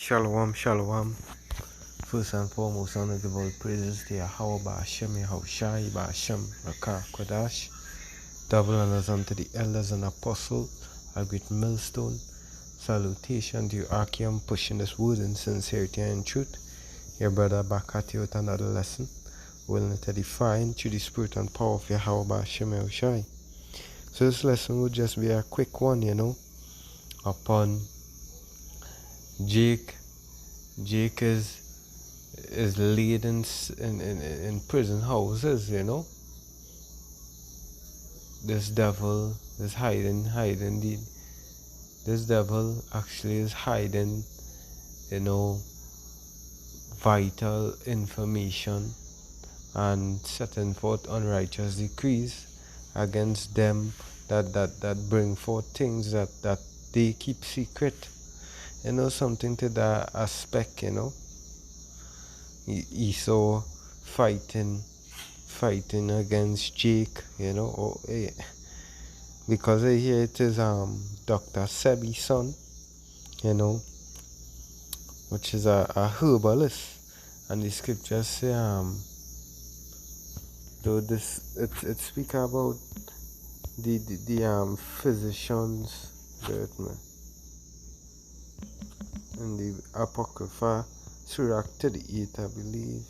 Shalom, shalom. First and foremost, I want to give all praises to Yahweh Ba'Shem, Yahushai, Ba'Shem, Rakah, Kodash. Double honors unto the elders and apostles, a great millstone. Salutation to you, Archeum, pushing this word in sincerity and truth. Your brother back at you with another lesson, willing to define through the spirit and power of Yahweh Ba'Shem, Yahushai. So this lesson would just be a quick one, upon Jake. Jake is laid in prison houses, This devil is hiding this devil actually is hiding, vital information and setting forth unrighteous decrees against them that bring forth things that they keep secret. Something to that aspect, Esau fighting against Jake, because here it is Dr. Sebi's son, which is a herbalist, and the scriptures say though this it speak about the physicians in the Apocrypha, Surah 38, I believe.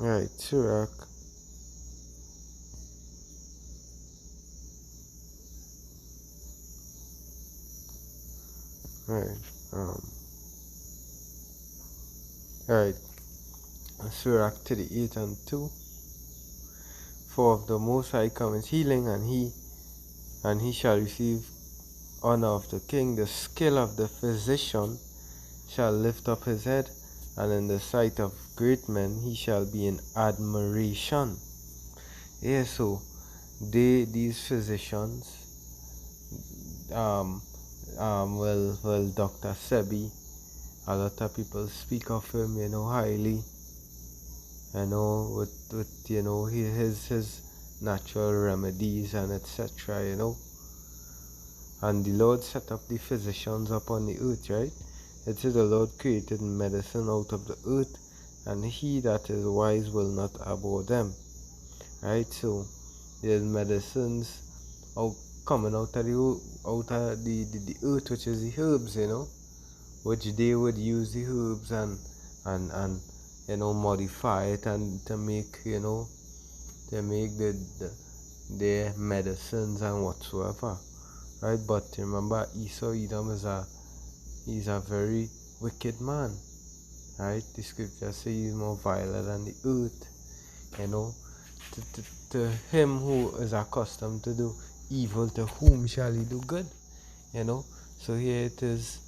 Right, Surah. Right. Surah 38 and 2. For of the Most High cometh healing, and he shall receive honor of the king. The skill of the physician shall lift up his head, and in the sight of great men he shall be in admiration. So these physicians, Dr. Sebi, a lot of people speak of him, highly, with his natural remedies and etc. And the Lord set up the physicians upon the earth, right? It is the Lord created medicine out of the earth, and he that is wise will not abhor them, right? So there's medicines coming out of the earth, which is the herbs, which they would use the herbs and modify it and to make their medicines and whatsoever, right? But remember, Esau Edom he's a very wicked man, right? The scripture says he's more violent than the earth, to him who is accustomed to do evil, to whom shall he do good, So here it is,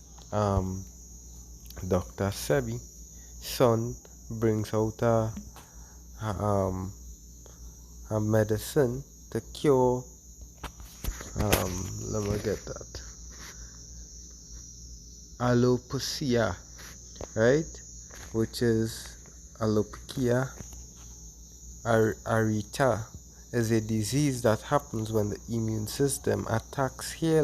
Dr. Sebi, son, brings out a medicine to cure, let me get that, alopecia, right? Which is alopecia areata, is a disease that happens when the immune system attacks hair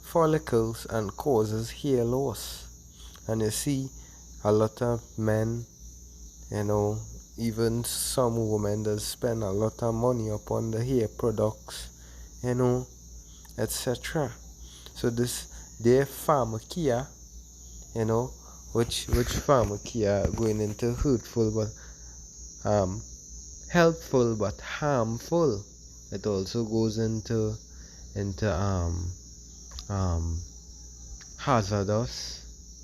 follicles and causes hair loss. And you see a lot of men, even some women that spend a lot of money upon the hair products, etc. So their pharmacia, which pharmacia going into hurtful but helpful but harmful. It also goes into hazardous.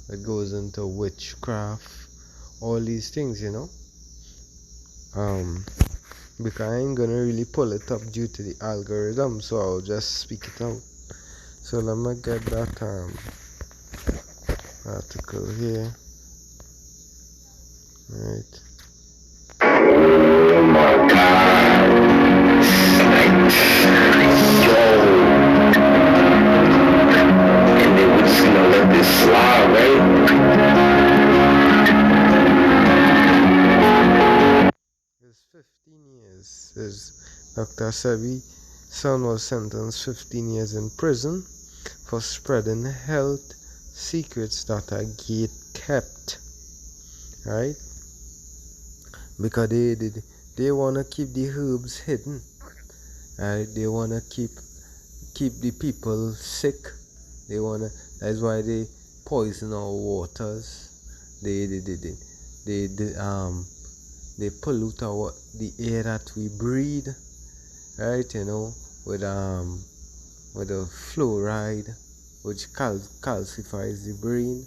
It goes into witchcraft, all these things, because I ain't gonna really pull it up due to the algorithm, so I'll just speak it out. So let me get that article here, right? Oh my God! And they were just gonna let this slide, right? is Dr. Sebi's son was sentenced 15 years in prison for spreading health secrets that are gate kept, right? Because they want to keep the herbs hidden, right? They want to keep the people sick. That's why they poison our waters. They pollute the air that we breathe, right? With the fluoride, which calcifies the brain.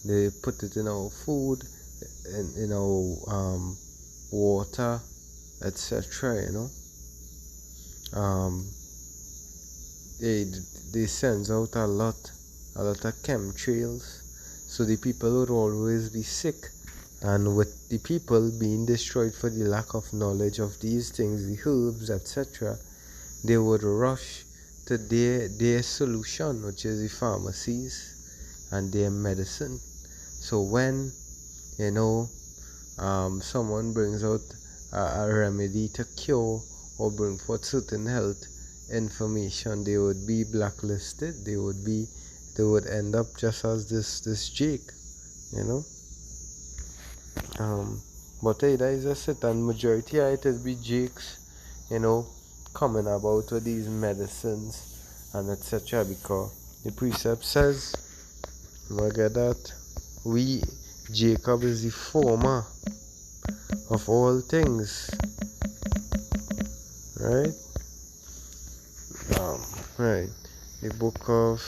They put it in our food, in our water, etc. They sends out a lot of chemtrails, so the people would always be sick. And with the people being destroyed for the lack of knowledge of these things, the herbs, etc., they would rush to their solution, which is the pharmacies and their medicine. So when someone brings out a remedy to cure or bring forth certain health information, they would be blacklisted. They would end up just as this Jake, but hey, that is just it, and majority of it is be Jakes, coming about with these medicines and etc. Because the precept says, look at that, Jacob is the former of all things, right? Right. The book of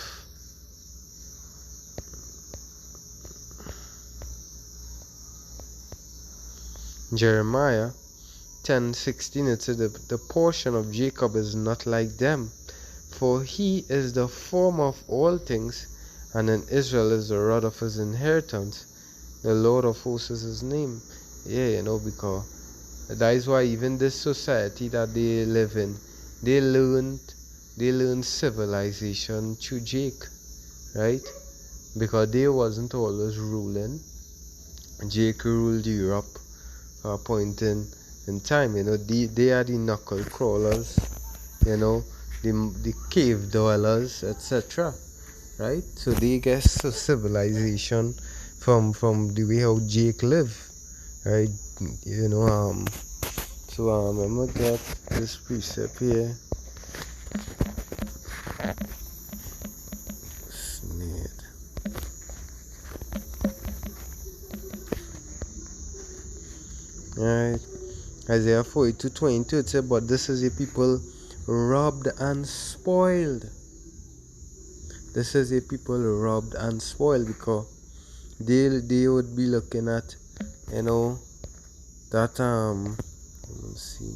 Jeremiah 10:16, it says the portion of Jacob is not like them, for he is the former of all things, and in Israel is the rod of his inheritance. The Lord of hosts is his name. Yeah, because that is why even this society that they live in, they learned civilization through Jake, right? Because they wasn't always ruling. Jake ruled Europe for a point in time. They are the knuckle crawlers, the cave dwellers, etc. Right? So they get civilization from the way how Jake lived, right? So I'm gonna get this precept here. Alright, Isaiah 42:22, it said, but this is a people robbed and spoiled. This is a people robbed and spoiled, because they would be looking at, that let me see.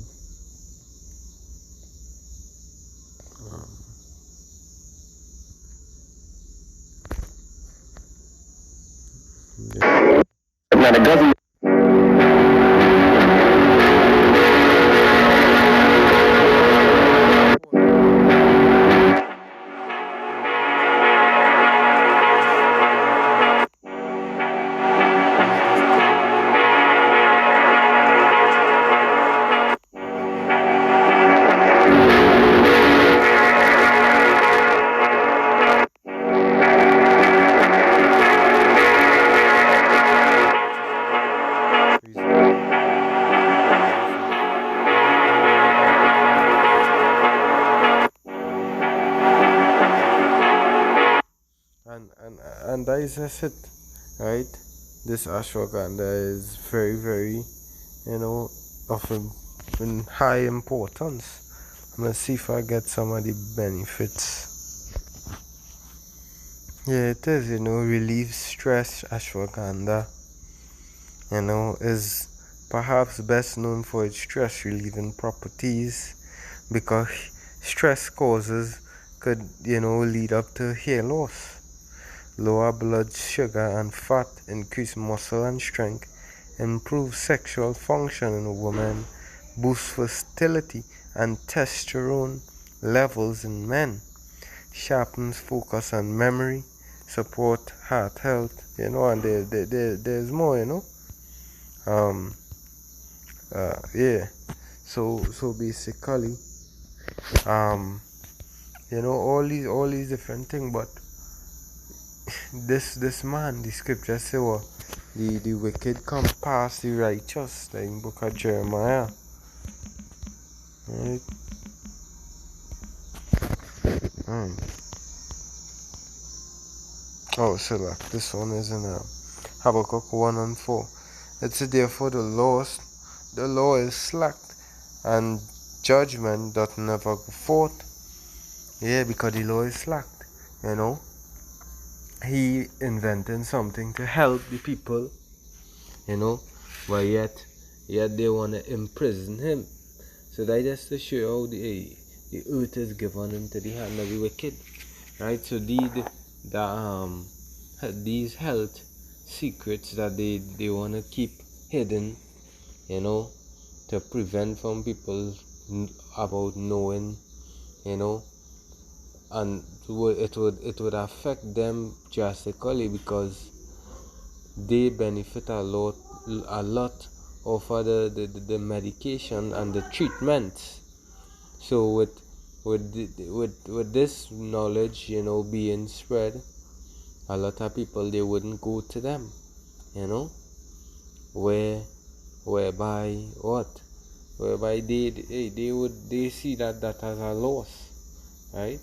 Now the government. And that is just it, right? This ashwagandha is very, very, of high importance. I'm gonna see if I get some of the benefits. Yeah, it is, relieves stress. Ashwagandha, is perhaps best known for its stress relieving properties, because stress causes could, lead up to hair loss, lower blood sugar and fat, increase muscle and strength, improve sexual function in a woman, boost fertility and testosterone levels in men, sharpens focus and memory, support heart health, and there's more, yeah. So basically, all these different things, but this man, the scripture say what, the wicked come past the righteous, like in book of Jeremiah, right? Oh, so like this one is in Habakkuk 1:4. It said, therefore the law is slack, and judgment doth never go forth. Yeah, because the law is slack, he invented something to help the people, but yet they want to imprison him. So that just to show you how the earth is given into the hand of the wicked, right? So these health secrets that they want to keep hidden, to prevent from people about knowing, and it would affect them drastically, because they benefit a lot of the medication and the treatment. So with this knowledge, being spread, a lot of people, they wouldn't go to them, where whereby what whereby they see that as a loss, right?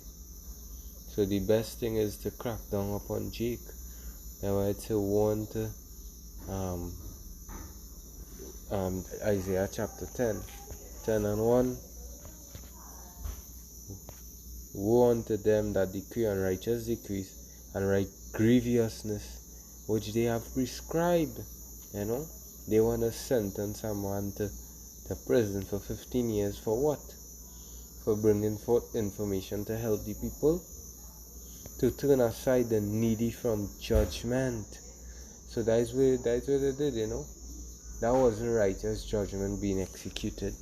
So the best thing is to crack down upon Jake. That's why it's a warn to Isaiah chapter 10:1. Woe unto them that decree unrighteous decrees and write grievousness which they have prescribed. They want to sentence someone to prison for 15 years for what? For bringing forth information to help the people, to turn aside the needy from judgment. So that's what they did, That wasn't righteous judgment being executed.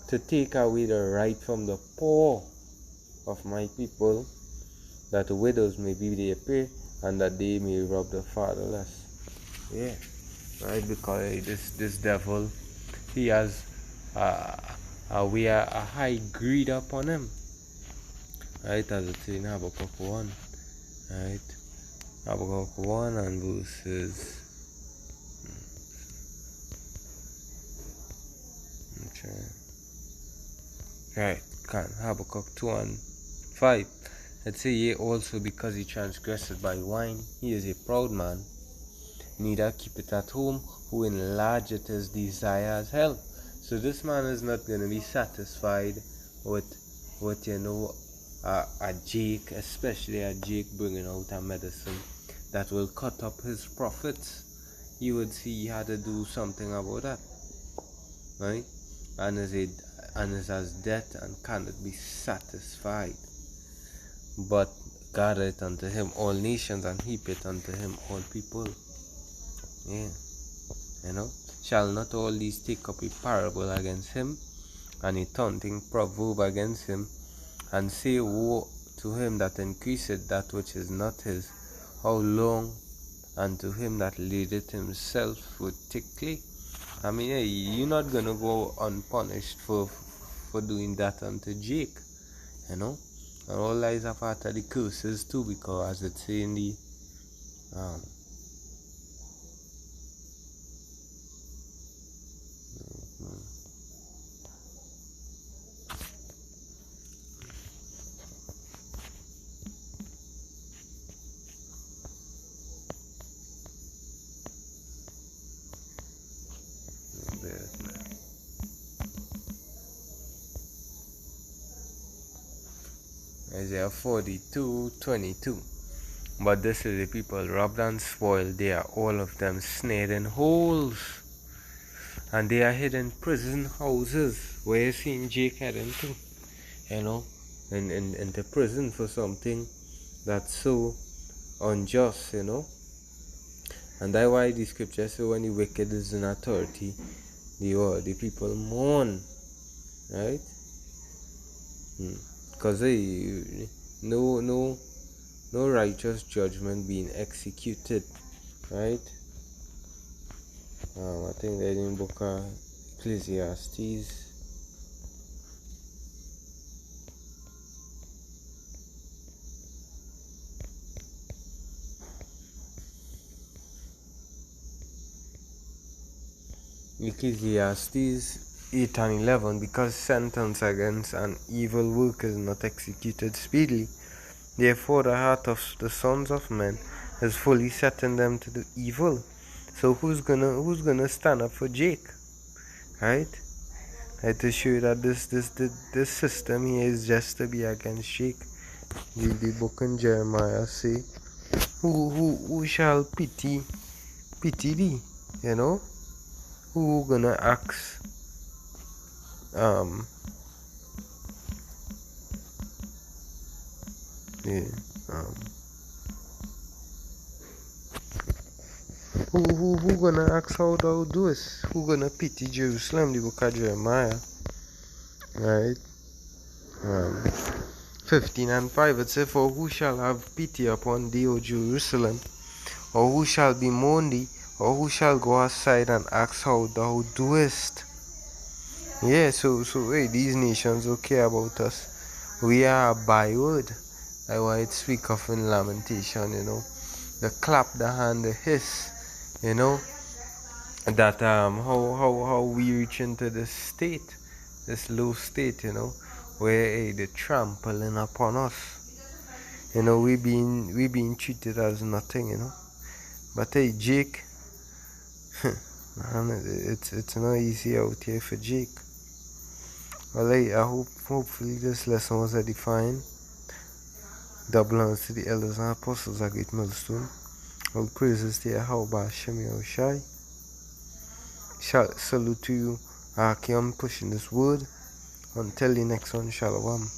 To take away the right from the poor of my people, that the widows may be their prey, and that they may rob the fatherless. Yeah, right, because this devil, he has a high greed upon him, right, as it's in Habakkuk 1, right? Habakkuk 1 and verses, right, Habakkuk 2:5. Let's say, yea, also because he transgressed by wine, he is a proud man, neither keepeth at home, who enlargeth his desires health. So this man is not going to be satisfied with a Jake, especially a Jake bringing out a medicine that will cut up his profits. He would see he had to do something about that, right? And is as death, and cannot be satisfied. But gathereth unto him all nations, and heapeth unto him all people. Yeah, shall not all these take up a parable against him, and a taunting proverb against him, and say, woe to him that increaseth that which is not his, how long, and to him that ladeth himself with thick clay. I mean, hey, you're not gonna go unpunished for doing that unto Jake, and all lies are part of the curses too, because as it's in the Isaiah 42:22. But this is the people robbed and spoiled, they are all of them snared in holes, and they are hid in prison houses. Where you seen Jake heading to? Into prison for something that's so unjust, And that's why the scripture says, when the wicked is in authority, the people mourn, right? Because no righteous judgment being executed, right? I think that in book of Ecclesiastes. Ecclesiastes 8 and 11. Because sentence against an evil work is not executed speedily, therefore the heart of the sons of men is fully set in them to do evil. So who's gonna stand up for Jake, right? I to show you that this system here is just to be against Jake. The book in Jeremiah say, who shall pity thee? You know, who gonna ask yeah, who gonna ask how thou doest? Who gonna pity Jerusalem? The book of Jeremiah, right? 15 and 5 it says, for who shall have pity upon thee, O Jerusalem? Or who shall bemoan thee? Or who shall go aside and ask how thou doest? Yeah, so hey, these nations don't care about us. We are a byword. I why it speak of in Lamentation, you know. The clap, the hand, the hiss, you know. That how we reach into this state, this low state, you know, where hey, they trampling upon us. You know, we being treated as nothing, you know. But hey, Jake, man, it's not easy out here for Jake. Well, hey, hopefully this lesson was edifying. Double honors to the elders and apostles of Great Millstone. All praises to Yahweh Shem Yahushai. Salute to you, Archeon, pushing this word. Until the next one, Shalom.